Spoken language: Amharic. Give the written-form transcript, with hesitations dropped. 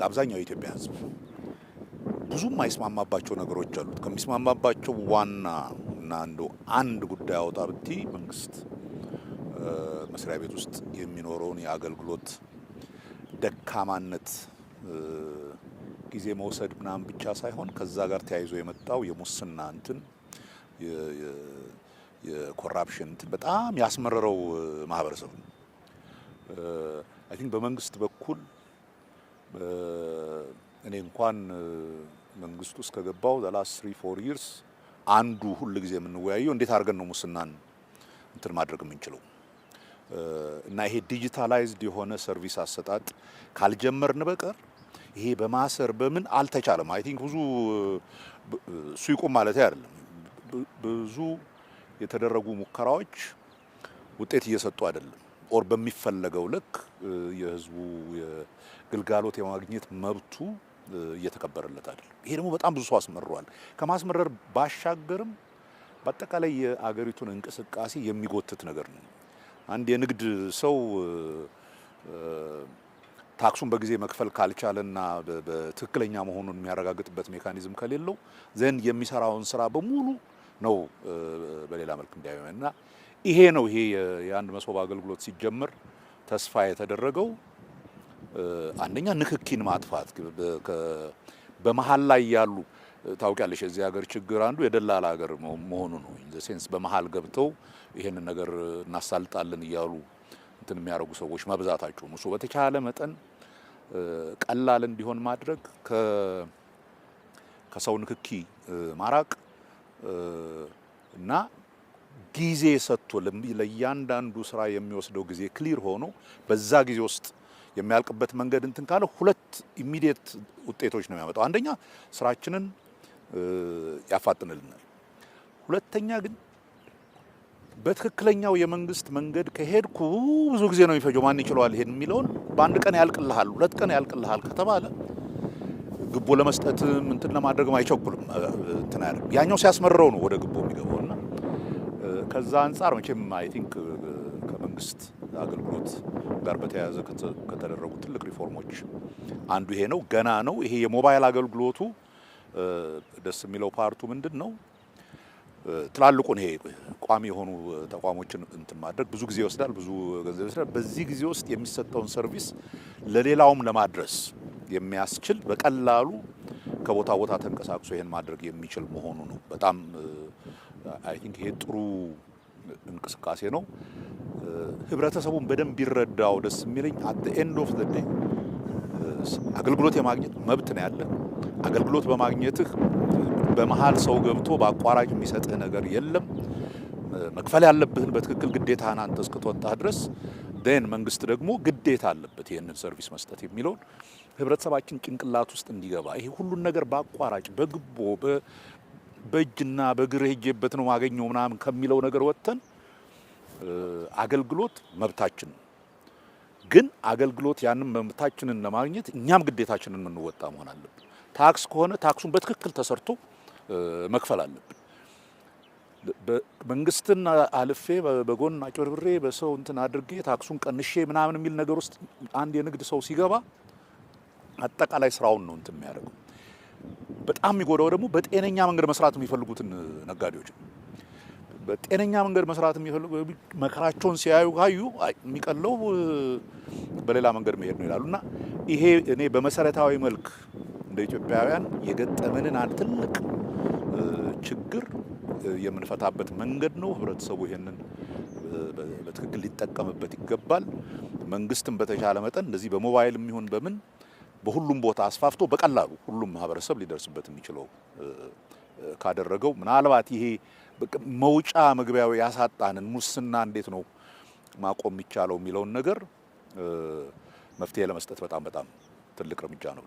አብዛኛው የኢትዮጵያ ሕዝብ ብዙም ማይስማማባቸው ነገሮች አሉት። ከሚስማማባቸው ዋና እና አንድ ጉዳይ አውጣ ብቲ መንግስት መስሪያ ቤት ውስጥ የሚኖረውን የአገልግሎት ደካማነት ጊዜ መውሰድ ምናምን ብቻ ሳይሆን ከዛ ጋር ተያይዞ የመጣው የሙስና እንትን የኮራፕሽን እንትን በጣም ያስመረረው ማህበረሰብ ነው። አይ ቲንክ በመንግስት በኩል እኔ እንኳን መንግስቱ ውስጥ ከገባው the last 3-4 years አንዱ ሁሉ ጊዜ የምንወያየው እንዴት አድርገን ነው ሙስናን እንትን ማድረግ የምንችለው እና ይሄ ዲጂታላይዝድ የሆነ ሰርቪስ አሰጣጥ ካልጀመርን በቀር ይሄ በማሰር በምን አልተቻለም። አይ ቲንክ ብዙ ሱይቁም ማለት አይደለም ብዙ የተደረጉ ሙከራዎች ውጤት እየሰጡ አይደለም ኦር በሚፈለገው ልክ የህዝቡ የግልጋሎት የማግኘት መብቱ እየተከበረለት አይደለም። ይሄ ደግሞ በጣም ብዙ ሰው አስመርሯል። ከማስመረር ባሻገርም በአጠቃላይ የአገሪቱን እንቅስቃሴ የሚጎትት ነገር ነው። አንድ የንግድ ሰው ታክሱን በጊዜ መክፈል ካልቻለና በትክክለኛ መሆኑን የሚያረጋግጥበት ሜካኒዝም ከሌለው ዘንድ የሚሰራውን ስራ በሙሉ ነው በሌላ መልክ እንዲያዩና ይሄ ነው ይሄ የአንድ መሶብ አገልግሎት ሲጀመር ተስፋ የተደረገው አንደኛ ንክኪን ማጥፋት በመሃል ላይ ያሉ ታውቂያለሽ የዚህ ሀገር ችግር አንዱ የደላላ ሀገር መሆኑ ነው። ኢን ዘ ሴንስ በመሃል ገብተው ይሄንን ነገር እናሳልጣለን እያሉ እንትን የሚያደርጉ ሰዎች መብዛታቸው ነው። በተቻለ መጠን ቀላል እንዲሆን ማድረግ ከሰው ንክኪ ማራቅ እና ጊዜ ሰጥቶ ለእያንዳንዱ ስራ የሚወስደው ጊዜ ክሊር ሆኖ በዛ ጊዜ ውስጥ የሚያልቅበት መንገድ እንትን ካለ ሁለት ኢሚዲየት ውጤቶች ነው የሚያመጣው። አንደኛ ስራችንን ያፋጥንልናል። ሁለተኛ ግን በትክክለኛው የመንግስት መንገድ ከሄድኩ ብዙ ጊዜ ነው የሚፈጀው ማን ይችላል ይሄን የሚለውን በአንድ ቀን ያልቅልሃል 2 ቀን ያልቅልሃል ከተባለ ግቦ ለመስጠትም እንትን ለማድረግም አይቸኩልም እንትን አይደለም። ያኛው ሲያስመረው ነው ወደ ግቦ የሚገባውና ከዛ አንፃር መቼም አይ ቲንክ ከመንግስት አገልግሎት ጋር በተያያዘ ከተደረጉ ትልቅ ሪፎርሞች አንዱ ይሄ ነው። ገና ነው ይሄ የሞባይል አገልግሎቱ ደስ የሚለው ፓርቱ ምንድነው? ትላልቁን ይሄ ቋሚ የሆኑ ተቋሞችን እንትን ማድረግ ብዙ ጊዜ ይወስዳል፣ ብዙ ገንዘብ ይወስዳል። በዚህ ጊዜ ውስጥ የሚሰጠውን ሰርቪስ ለሌላውም ለማድረስ የሚያስችል በቀላሉ ከቦታ ቦታ ተንቀሳቅሶ ይሄን ማድረግ የሚችል መሆኑ ነው። በጣም አይ ቲንክ ይሄ ጥሩ እንቅስቃሴ ነው። ህብረተሰቡን በደንብ ቢረዳው ደስ የሚለኝ at the end of the day አገልግሎት የማግኘት መብት ነው ያለ። አገልግሎት በማግኘትህ በመሃል ሰው ገብቶ በአቋራጭ የሚሰጥህ ነገር የለም። መክፈል ያለብህን በትክክል ግዴታህን አንተ እስክትወጣህ ድረስ ደን መንግስት ደግሞ ግዴታ አለበት ይሄንን ሰርቪስ መስጠት የሚለውን ህብረተሰባችን ጭንቅላት ውስጥ እንዲገባ ይሄ ሁሉን ነገር በአቋራጭ በግቦ በእጅና በእግር ሄጄበት ነው ማገኘው ምናምን ከሚለው ነገር ወጥተን አገልግሎት መብታችን ግን አገልግሎት ያንን መብታችንን ለማግኘት እኛም ግዴታችንን እንወጣ መሆን አለብን። ታክስ ከሆነ ታክሱን በትክክል ተሰርቶ መክፈል አለብን። መንግስትን አልፌ በጎን አጭበርብሬ በሰው እንትን አድርጌ ታክሱን ቀንሼ ምናምን የሚል ነገር ውስጥ አንድ የንግድ ሰው ሲገባ አጠቃላይ ስራውን ነው እንትን የሚያደርገው። በጣም የሚጎዳው ደግሞ በጤነኛ መንገድ መስራት የሚፈልጉትን ነጋዴዎች በጤነኛ መንገድ መስራት የሚፈልጉ መከራቸውን ሲያዩ ካዩ የሚቀለው በሌላ መንገድ መሄድ ነው ይላሉና ይሄ እኔ በመሰረታዊ መልክ እንደ ኢትዮጵያውያን የገጠመንን አንድ ትልቅ ችግር የምንፈታበት መንገድ ነው። ህብረተሰቡ ይሄንን በትክክል ሊጠቀምበት ይገባል። መንግስትም በተቻለ መጠን እንደዚህ በሞባይል የሚሆን በምን በሁሉም ቦታ አስፋፍቶ በቀላሉ ሁሉም ማህበረሰብ ሊደርስበት የሚችለው ካደረገው ምናልባት ይሄ መውጫ መግቢያው ያሳጣንን ሙስና እንዴት ነው ማቆም የሚቻለው የሚለውን ነገር መፍትሄ ለመስጠት በጣም ትልቅ እርምጃ ነው።